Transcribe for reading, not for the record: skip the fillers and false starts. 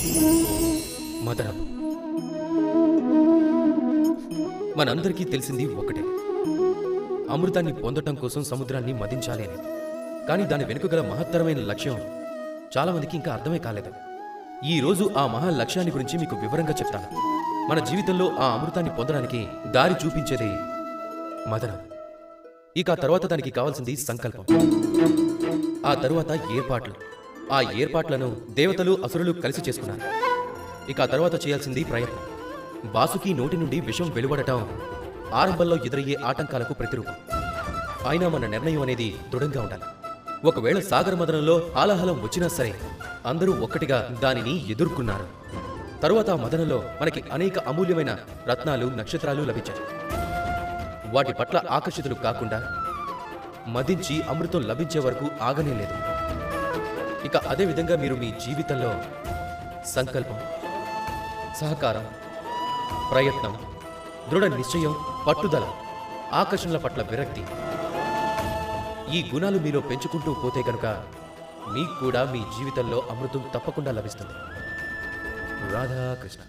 మదనం, మనందరికీ తెలిసింది ఒకటే, అమృతాన్ని పొందటం కోసం సముద్రాన్ని మదించాలి అని. కానీ దాని వెనుక గల మహత్తరమైన లక్ష్యం చాలామందికి ఇంకా అర్థమే కాలేదు. ఈరోజు ఆ మహా లక్ష్యాన్ని గురించి మీకు వివరంగా చెప్తాను. మన జీవితంలో ఆ అమృతాన్ని పొందడానికి దారి చూపించేది మదనం. ఇక తర్వాత దానికి కావాల్సింది సంకల్పం, ఆ తరువాత ఏర్పాట్లు. ఆ ఏర్పాట్లను దేవతలు అసురులు కలిసి చేసుకున్నారు. ఇక తర్వాత చేయాల్సింది ప్రయత్నం. బాసుకి నోటి నుండి విషం వెలువడటం ఆరంభంలో ఎదురయ్యే ఆటంకాలకు ప్రతిరూపం. అయినా మన నిర్ణయం అనేది దృఢంగా ఉండాలి. ఒకవేళ సాగర మదనంలో ఆలాహలం వచ్చినా సరే అందరూ ఒక్కటిగా దానిని ఎదుర్కొన్నారు. తరువాత ఆ మదనంలో మనకి అనేక అమూల్యమైన రత్నాలు, నక్షత్రాలు లభించాయి. వాటి పట్ల ఆకర్షితులు కాకుండా మదించి అమృతం లభించే వరకు ఆగనే లేదు. ఇక అదే విధంగా మీరు మీ జీవితంలో సంకల్పం, సహకారం, ప్రయత్నం, దృఢ నిశ్చయం, పట్టుదల, ఆకర్షణల పట్ల విరక్తి, ఈ గుణాలు మీలో పెంచుకుంటూ పోతే కనుక మీకు కూడా మీ జీవితంలో అమృతం తప్పకుండా లభిస్తుంది. రాధాకృష్ణ.